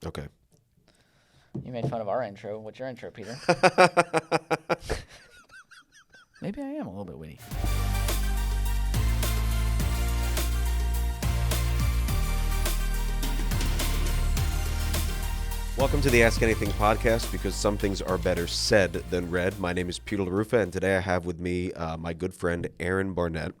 Okay. You made fun of our intro. What's your intro, Peter? Maybe I am a little bit witty. Welcome to the Ask Anything podcast, because some things are better said than read. My name is Peter LaRufa, and today I have with me my good friend Aaron Barnett.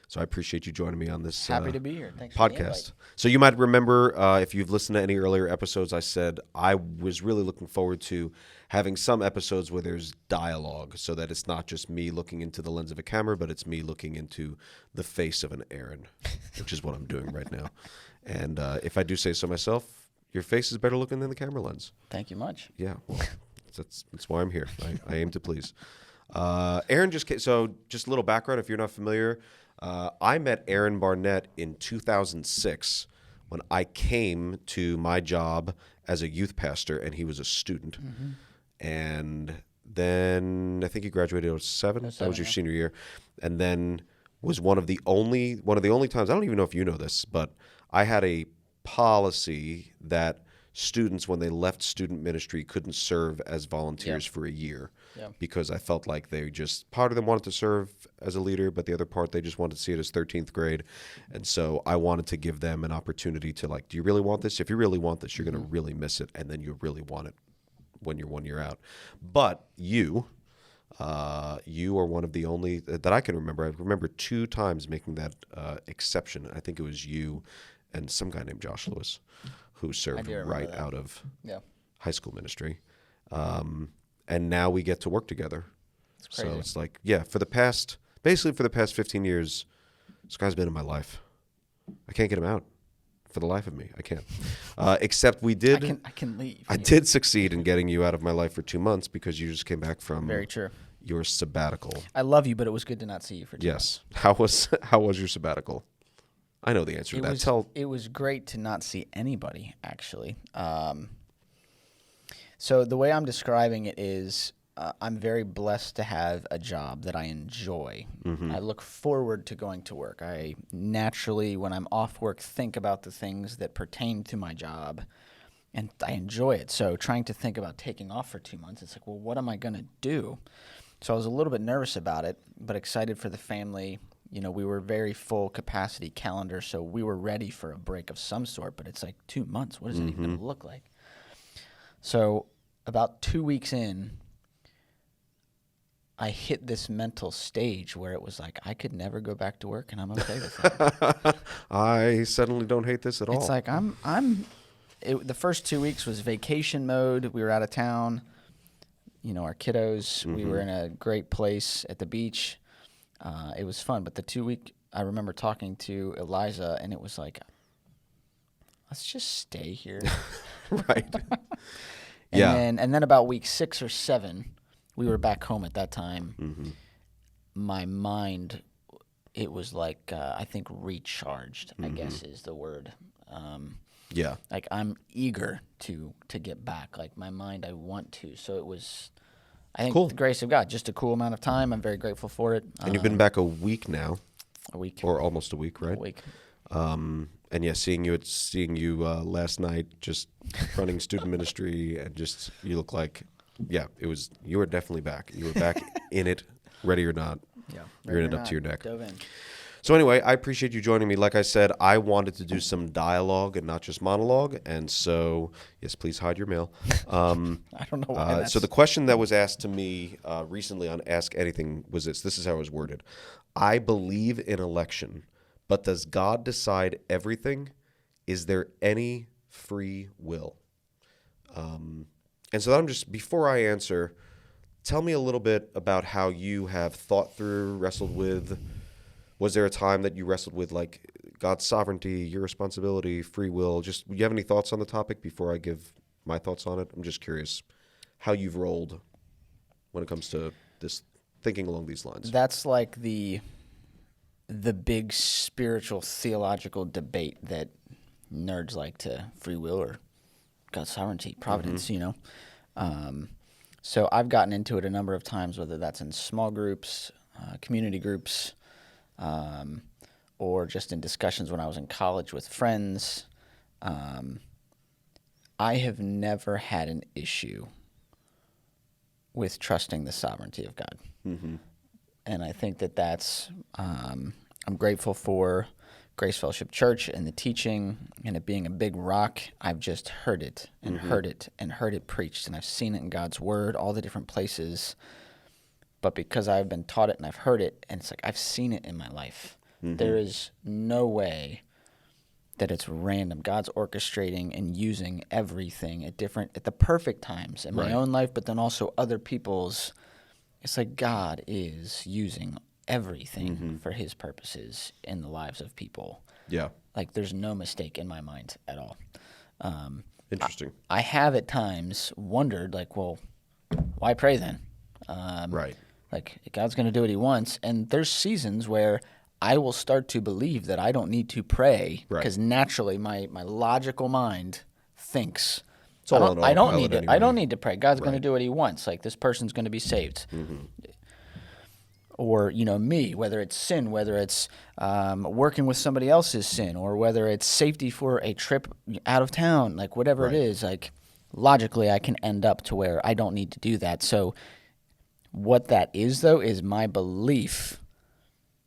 So I appreciate you joining me on this Happy to be here. Thanks for the invite. podcast. So you might remember, if you've listened to any earlier episodes, I said I was really looking forward to having some episodes where there's dialogue, so that it's not just me looking into the lens of a camera, but it's me looking into the face of an Aaron, which is what I'm doing right now. And if I do say so myself, your face is better looking than the camera lens. Thank you much. Yeah, well, that's why I'm here. I aim to please. Aaron just came, so just a little background if you're not familiar. I met Aaron Barnett in 2006 when I came to my job as a youth pastor, and he was a student. Mm-hmm. And then I think he graduated in 07. That was your senior year. And then was one of the only times, I don't even know if you know this, but I had a policy that students, when they left student ministry, couldn't serve as volunteers for a year, because I felt like they just, part of them wanted to serve as a leader, but the other part, they just wanted to see it as 13th grade. And so I wanted to give them an opportunity to, like, do you really want this? If you really want this, you're going to really miss it, and then you really want it when you're 1 year out. But you are one of the only that I can remember. I remember 2 times making that exception. I think it was you and some guy named Josh Lewis, who served right out of high school ministry. And now we get to work together. It's crazy. So it's like, for the past 15 years, this guy's been in my life. I can't get him out for the life of me. I can't. Except we did. I can leave. I did succeed in getting you out of my life for 2 months, because you just came back from Very true. your sabbatical. I love you, but it was good to not see you for 2 months. Yes. How was your sabbatical? I know the answer to that. It was great to not see anybody, actually. So the way I'm describing it is, I'm very blessed to have a job that I enjoy. Mm-hmm. I look forward to going to work. I naturally, when I'm off work, think about the things that pertain to my job, and I enjoy it. So trying to think about taking off for 2 months, it's like, well, what am I going to do? So I was a little bit nervous about it, but excited for the family. You know, we were very full capacity calendar, so we were ready for a break of some sort, but it's like 2 months. What is it even going to look like? So about 2 weeks in, I hit this mental stage where it was like, I could never go back to work, and I'm okay with that. I suddenly don't hate this at all. It's like the first 2 weeks was vacation mode. We were out of town. You know, our kiddos, we were in a great place at the beach. It was fun, but the 2 week, I remember talking to Eliza, and it was like, let's just stay here. Right. And then about week 6 or 7, we were back home at that time. Mm-hmm. My mind, it was like, I think recharged, I guess is the word. Like, I'm eager to get back. Like, my mind, I want to. So it was, I think, the grace of God, just a cool amount of time. I'm very grateful for it. And you've been back a week now. A week. Or almost a week, right? A week. And seeing you last night, just running student ministry, and just, you look like, you were definitely back. You were back in it, ready or not. Yeah. You're in it up to your neck. Dove in. So anyway, I appreciate you joining me. Like I said, I wanted to do some dialogue and not just monologue. And so, yes, please hide your mail. I don't know why. So the question that was asked to me recently on Ask Anything was this. This is how it was worded. I believe in election, but does God decide everything? Is there any free will? And so I'm just, before I answer, tell me a little bit about how you have thought through, wrestled with. Was there a time that you wrestled with, like, God's sovereignty, your responsibility, free will? Just, do you have any thoughts on the topic before I give my thoughts on it? I'm just curious how you've rolled when it comes to this, thinking along these lines. That's like the big spiritual theological debate that nerds like to, free will or God's sovereignty, providence, you know. So I've gotten into it a number of times, whether that's in small groups, community groups, or just in discussions when I was in college with friends. I have never had an issue with trusting the sovereignty of God. Mm-hmm. And I think that's, I'm grateful for Grace Fellowship Church and the teaching and it being a big rock. I've just heard it and heard it and heard it preached, and I've seen it in God's word, all the different places. But because I've been taught it and I've heard it, and it's like I've seen it in my life, there is no way that it's random. God's orchestrating and using everything at the perfect times in my own life, but then also other people's. It's like God is using everything for his purposes in the lives of people. Yeah. Like there's no mistake in my mind at all. Interesting. I have at times wondered, like, well, why pray then? Right. Like God's going to do what he wants. And there's seasons where I will start to believe that I don't need to pray because naturally my logical mind thinks It's all on I don't autopilot need to. anyway. I don't need to pray. God's going to do what he wants. Like this person's going to be saved. Or me, whether it's sin, whether it's working with somebody else's sin, or whether it's safety for a trip out of town, like whatever it is, like logically I can end up to where I don't need to do that. So what that is, though, is my belief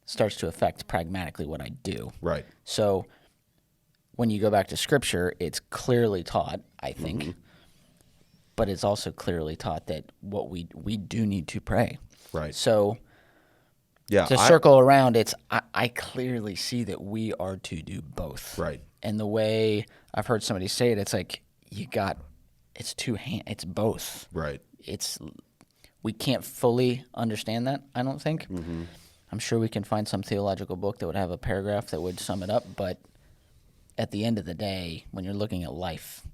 starts to affect pragmatically what I do. Right. So when you go back to Scripture, it's clearly taught, I think, but it's also clearly taught that what we do need to pray. Right. So Yeah. to circle around, I clearly see that we are to do both. Right. And the way I've heard somebody say it, it's like it's it's both. Right. We can't fully understand that, I don't think. I'm sure we can find some theological book that would have a paragraph that would sum it up, but at the end of the day, when you're looking at life,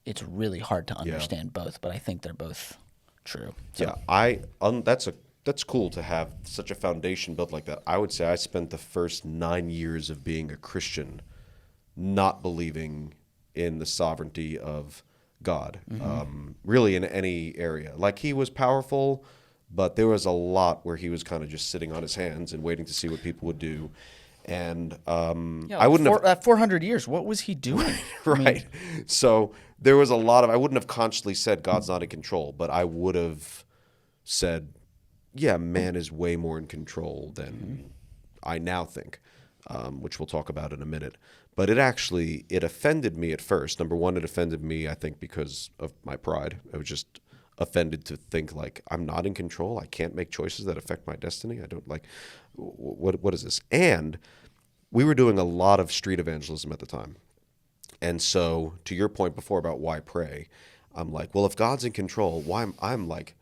it's really hard to understand both, but I think they're both true. So. Yeah, that's cool to have such a foundation built like that. I would say I spent the first 9 years of being a Christian not believing in the sovereignty of God, really in any area. Like he was powerful, but there was a lot where he was kind of just sitting on his hands and waiting to see what people would do. And I wouldn't have 400 years. What was he doing? right. So there was a lot of I wouldn't have consciously said God's not in control, but I would have said, yeah, man is way more in control than I now think, which we'll talk about in a minute. But it offended me at first. Number one, it offended me, I think, because of my pride. I was just offended to think like I'm not in control. I can't make choices that affect my destiny. I don't like what is this? And we were doing a lot of street evangelism at the time. And so to your point before about why pray, I'm like, well, if God's in control, why I'm like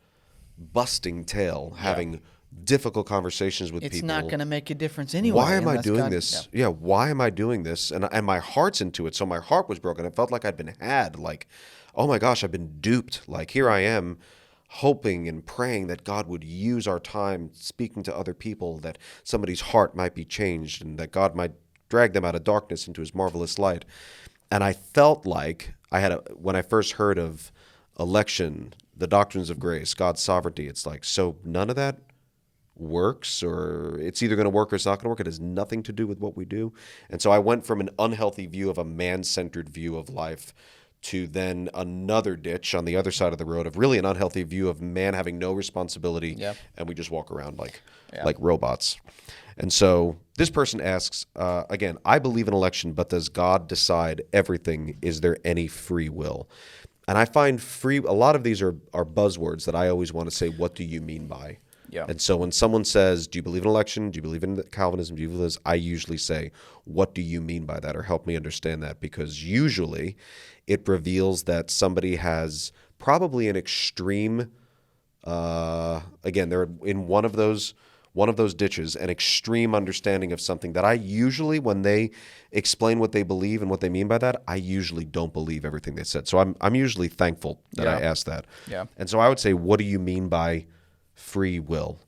busting tail having difficult conversations with people. It's not going to make a difference anyway. Why am I doing this? Yeah, why am I doing this? And my heart's into it. So my heart was broken. I felt like I'd been had. Like, oh my gosh, I've been duped. Like here I am hoping and praying that God would use our time speaking to other people, that somebody's heart might be changed and that God might drag them out of darkness into his marvelous light. And I felt like when I first heard of election, the doctrines of grace, God's sovereignty, it's like, so none of that works, or it's either going to work or it's not going to work. It has nothing to do with what we do. And so I went from an unhealthy view of a man-centered view of life to then another ditch on the other side of the road of really an unhealthy view of man having no responsibility, and we just walk around like robots. And so this person asks, again, I believe in election, but does God decide everything? Is there any free will? And I find a lot of these are buzzwords that I always want to say, what do you mean by? Yeah. And so when someone says, do you believe in election? Do you believe in Calvinism? Do you believe in this? I usually say, what do you mean by that? Or help me understand that. Because usually it reveals that somebody has probably an extreme, again, they're in one of those ditches, an extreme understanding of something that I usually, when they explain what they believe and what they mean by that, I usually don't believe everything they said. So I'm usually thankful that I asked that. Yeah. And so I would say, what do you mean by free will?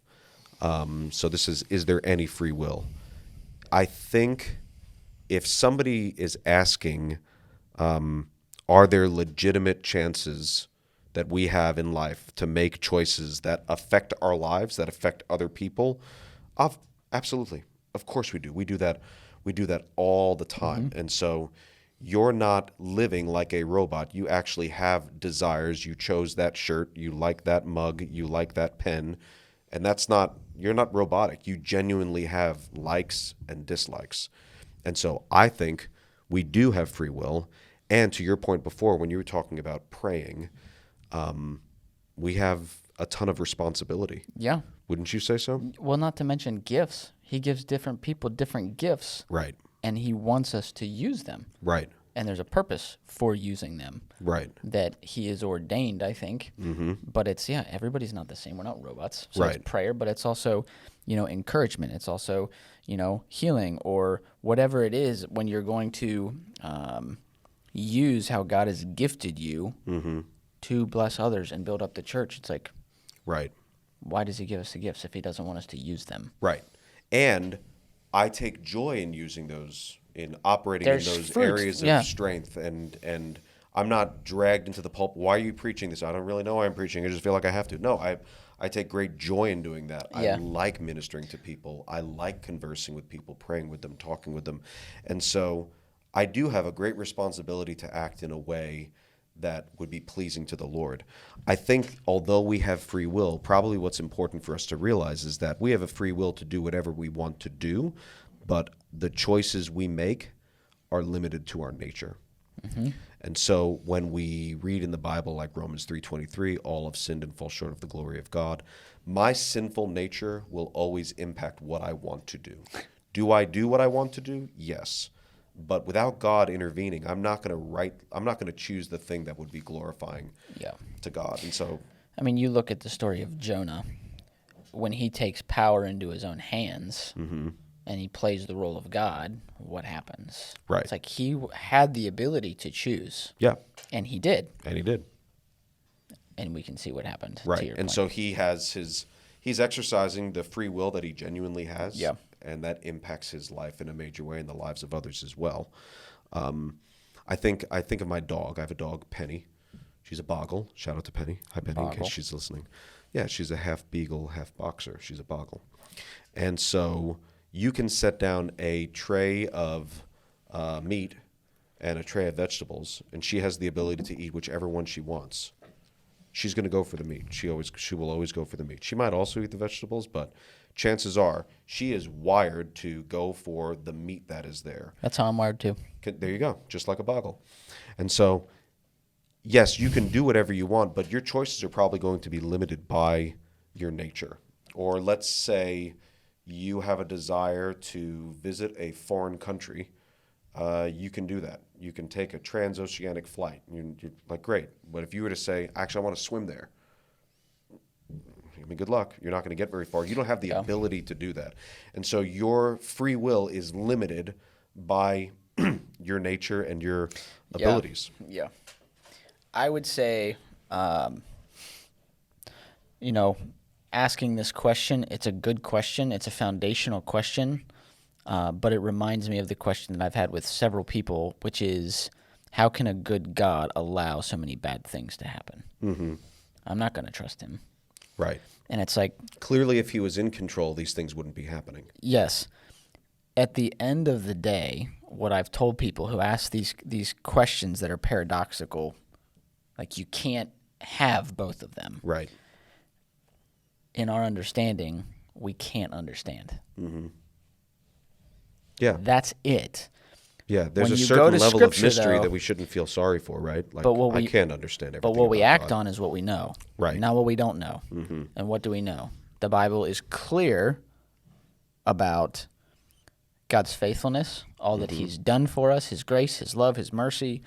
So this is there any free will? I think if somebody is asking, are there legitimate chances that we have in life to make choices that affect our lives, that affect other people? Absolutely. Of course we do. We do that all the time. And so you're not living like a robot. You actually have desires. You chose that shirt. You like that mug. You like that pen. And you're not robotic. You genuinely have likes and dislikes. And so I think we do have free will. And to your point before, when you were talking about praying, we have a ton of responsibility. Yeah. Wouldn't you say so? Well, not to mention gifts. He gives different people different gifts. Right. And he wants us to use them. Right. And there's a purpose for using them. Right. That he is ordained, I think. Mm-hmm. But it's, everybody's not the same. We're not robots. So right. It's prayer, but it's also, encouragement. It's also, healing or whatever it is when you're going to use how God has gifted you to bless others and build up the church. It's like, right. Why does he give us the gifts if he doesn't want us to use them? Right. And I take joy in using those, in operating in those areas of strength, and I'm not dragged into the pulpit. Why are you preaching this? I don't really know why I'm preaching. I just feel like I have to. No, I take great joy in doing that. Yeah. I like ministering to people. I like conversing with people, praying with them, talking with them. And so I do have a great responsibility to act in a way that would be pleasing to the Lord. I think although we have free will, probably what's important for us to realize is that we have a free will to do whatever we want to do, but the choices we make are limited to our nature. Mm-hmm. And so when we read in the Bible, like Romans 3:23, all have sinned and fall short of the glory of God, my sinful nature will always impact what I want to do. Do I do what I want to do? Yes. But without God intervening, I'm not going to choose the thing that would be glorifying to God. And so, I mean, you look at the story of Jonah. When he takes power into his own hands and he plays the role of God, what happens? Right. It's like he had the ability to choose. Yeah. And he did. And we can see what happened. Right. To your and point. So he's exercising the free will that he genuinely has. Yeah. And that impacts his life in a major way and the lives of others as well. I think of my dog. I have a dog, Penny. She's a Boggle. Shout out to Penny. Hi, Penny, in case she's listening. Yeah, she's a half beagle, half boxer. She's a Boggle. And so you can set down a tray of meat and a tray of vegetables, and she has the ability to eat whichever one she wants. She's going to go for the meat. She will always go for the meat. She might also eat the vegetables, but chances are she is wired to go for the meat that is there. That's how I'm wired too. There you go, just like a Boggle. And so, yes, you can do whatever you want, but your choices are probably going to be limited by your nature. Or let's say you have a desire to visit a foreign country. You can do that. You can take a transoceanic flight. You're like, great. But if you were to say, actually, I want to swim there, I mean, good luck. You're not going to get very far. You don't have the ability to do that. And so your free will is limited by your nature and your abilities. Yeah. I would say, asking this question, it's a good question. It's a foundational question. But it reminds me of the question that I've had with several people, which is, how can a good God allow so many bad things to happen? Mm-hmm. I'm not going to trust him. Right. And it's like, clearly, if he was in control, these things wouldn't be happening. Yes. At the end of the day, what I've told people who ask these questions that are paradoxical, like you can't have both of them. Right. In our understanding, we can't understand. Mm-hmm. Yeah. That's it. Yeah, there's a certain level of mystery that we shouldn't feel sorry for, right? Like, I can't understand everything. But what we act on is what we know. Right. Not what we don't know. Mm-hmm. And what do we know? The Bible is clear about God's faithfulness, all that he's done for us, his grace, his love, his mercy,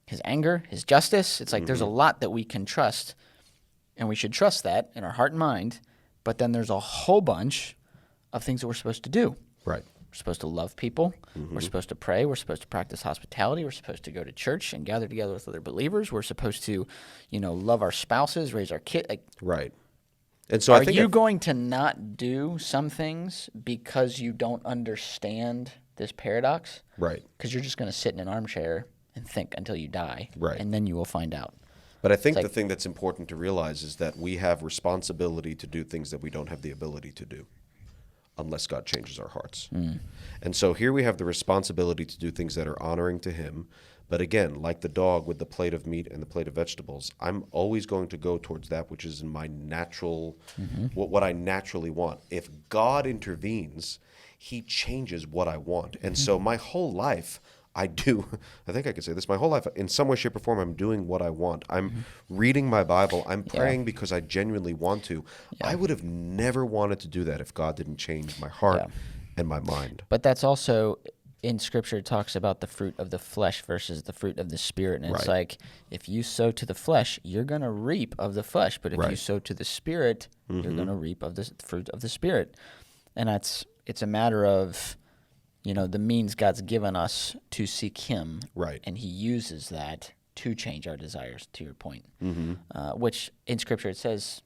his anger, his justice. It's like there's a lot that we can trust, and we should trust that in our heart and mind. But then there's a whole bunch of things that we're supposed to do. Right. We're supposed to love people. We're supposed to pray. We're supposed to practice hospitality. We're supposed to go to church and gather together with other believers. We're supposed to, love our spouses, raise our kids. Right. And so are you going to not do some things because you don't understand this paradox? Right. Because you're just going to sit in an armchair and think until you die. Right. And then you will find out. But I think the thing that's important to realize is that we have responsibility to do things that we don't have the ability to do. unless God changes our hearts. And so here we have the responsibility to do things that are honoring to him. But again, like the dog with the plate of meat and the plate of vegetables, I'm always going to go towards that which is in my natural, what I naturally want. If God intervenes, he changes what I want. And so my whole life, I think I could say this, my whole life, in some way, shape, or form, I'm doing what I want. I'm reading my Bible. I'm praying because I genuinely want to. I would have never wanted to do that if God didn't change my heart and my mind. But that's also, in Scripture, it talks about the fruit of the flesh versus the fruit of the Spirit. And it's like, if you sow to the flesh, you're going to reap of the flesh. But if you sow to the Spirit, you're going to reap of the fruit of the Spirit. And it's a matter of, the means God's given us to seek him. Right. And he uses that to change our desires, to your point. Which in Scripture it says,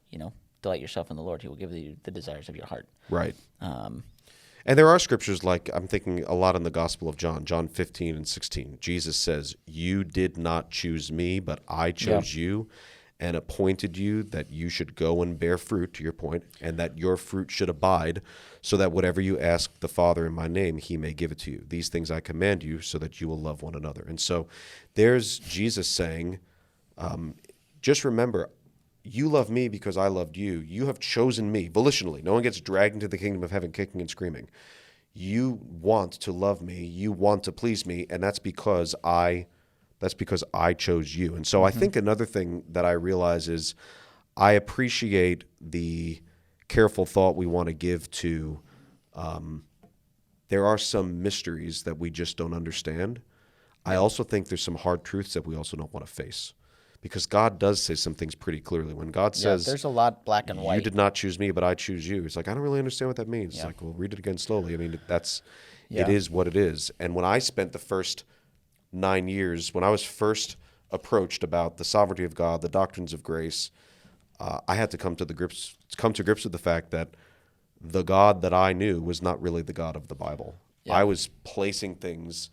delight yourself in the Lord. He will give you the desires of your heart. Right. And there are scriptures like, I'm thinking a lot in the Gospel of John 15 and 16. Jesus says, you did not choose me, but I chose you and appointed you that you should go and bear fruit, to your point, and that your fruit should abide, so that whatever you ask the Father in my name, he may give it to you. These things I command you, so that you will love one another. And so there's Jesus saying, just remember, you love me because I loved you. You have chosen me volitionally. No one gets dragged into the kingdom of heaven kicking and screaming. You want to love me. You want to please me, and that's because I chose you. And so I think another thing that I realize is I appreciate the careful thought we want to give to there are some mysteries that we just don't understand. I also think there's some hard truths that we also don't want to face. Because God does say some things pretty clearly. When God says, there's a lot black and white. You did not choose me, but I choose you. It's like, I don't really understand what that means. It's like, well, read it again slowly. I mean, it is what it is. And when I spent the first 9 years, when I was first approached about the sovereignty of God, the doctrines of grace, I had to come to grips with the fact that the God that I knew was not really the God of the Bible. Yeah. I was placing things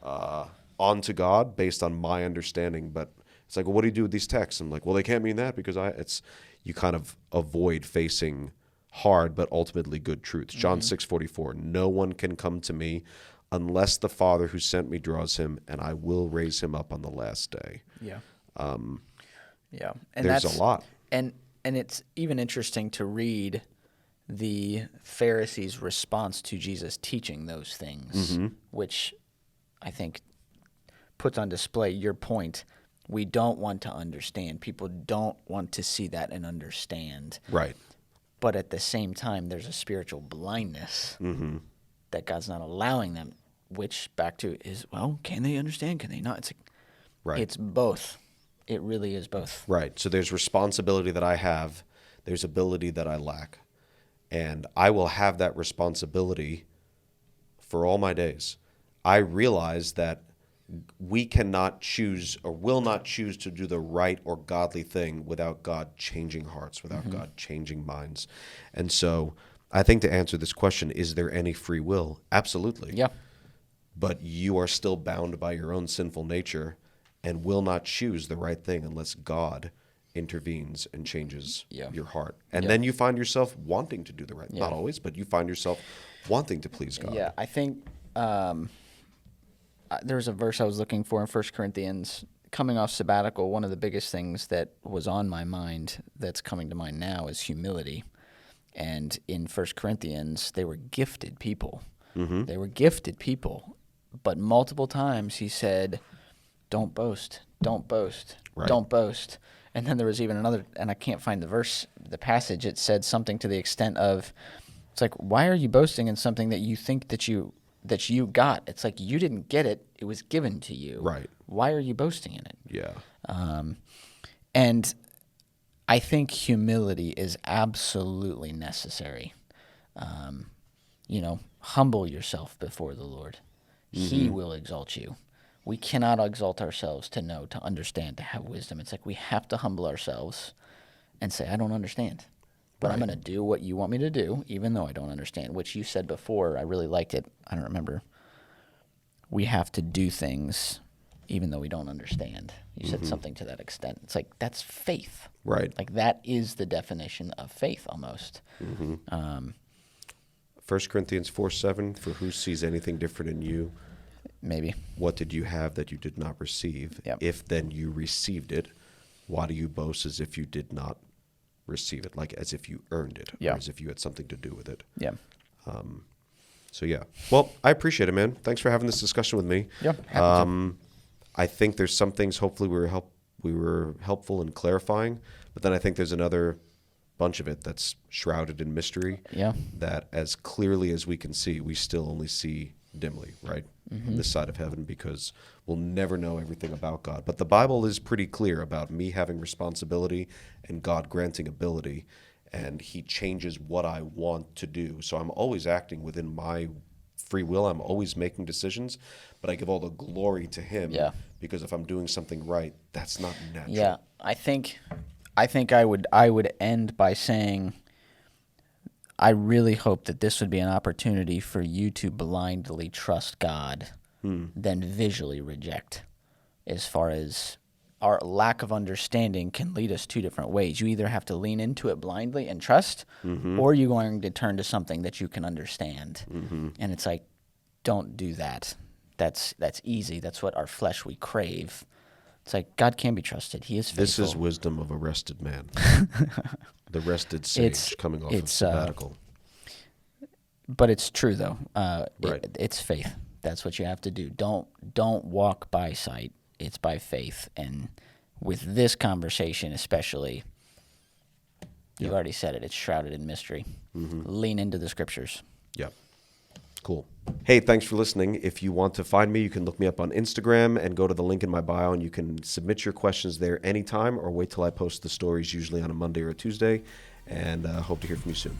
onto God based on my understanding, but it's like, well, what do you do with these texts? I'm like, well, they can't mean that because you kind of avoid facing hard but ultimately good truths. John 6:44, no one can come to me unless the Father who sent me draws him, and I will raise him up on the last day. Yeah. And there's a lot. And it's even interesting to read the Pharisees' response to Jesus teaching those things, which I think puts on display your point. We don't want to understand. People don't want to see that and understand. Right. But at the same time, there's a spiritual blindness that God's not allowing them, which back to is, well, can they understand? Can they not? It's like, right. It's both. It really is both. Right. So there's responsibility that I have. There's ability that I lack. And I will have that responsibility for all my days. I realize that we cannot choose or will not choose to do the right or godly thing without God changing hearts, without God changing minds. And so I think to answer this question, is there any free will? Absolutely. Yeah. But you are still bound by your own sinful nature and will not choose the right thing unless God intervenes and changes your heart. And then you find yourself wanting to do the right thing. Not always, but you find yourself wanting to please God. Yeah, I think there was a verse I was looking for in 1 Corinthians. Coming off sabbatical, one of the biggest things that was on my mind that's coming to mind now is humility. And in 1 Corinthians, they were gifted people. They were gifted people. But multiple times he said, don't boast, don't boast, don't boast. And then there was even another, and I can't find the passage, it said something to the extent of, it's like, why are you boasting in something that you think that you got? It's like, you didn't get it, it was given to you. Right. Why are you boasting in it? Yeah. And I think humility is absolutely necessary. Humble yourself before the Lord. He will exalt you. We cannot exalt ourselves to know, to understand, to have wisdom. It's like we have to humble ourselves and say, I don't understand. But I'm going to do what you want me to do, even though I don't understand, which you said before. I really liked it. I don't remember. We have to do things even though we don't understand. You said something to that extent. It's like, that's faith. Right. Like, that is the definition of faith almost. 1 Corinthians 4:7, for who sees anything different in you? Maybe. What did you have that you did not receive? Yep. If then you received it, why do you boast as if you did not receive it? Like as if you earned it, Yeah. or as if you had something to do with it. Yeah. So yeah. Well, I appreciate it, man. Thanks for having this discussion with me. Yeah. Happy to. I think there's some things hopefully we were helpful in clarifying, but then I think there's another bunch of it that's shrouded in mystery. Yeah. That as clearly as we can see, we still only see dimly, right? This side of heaven, because we'll never know everything about God. But the Bible is pretty clear about me having responsibility and God granting ability, and he changes what I want to do. So I'm always acting within my free will. I'm always making decisions, but I give all the glory to him. Yeah. Because if I'm doing something right, that's not natural. Yeah. I think I would end by saying I really hope that this would be an opportunity for you to blindly trust God, then visually reject. As far as our lack of understanding can lead us two different ways. You either have to lean into it blindly and trust, or you're going to turn to something that you can understand. And it's like, don't do that. That's easy. That's what our flesh we crave. It's like God can be trusted. He is faithful. This is wisdom of a rested man. The rested sage coming off of sabbatical. But it's true though. Right. It's faith. That's what you have to do. Don't walk by sight. It's by faith. And with this conversation especially, you've already said it. It's shrouded in mystery. Lean into the scriptures. Yeah. Cool. Hey, thanks for listening. If you want to find me, you can look me up on Instagram and go to the link in my bio, and you can submit your questions there anytime or wait till I post the stories, usually on a Monday or a Tuesday. And hope to hear from you soon.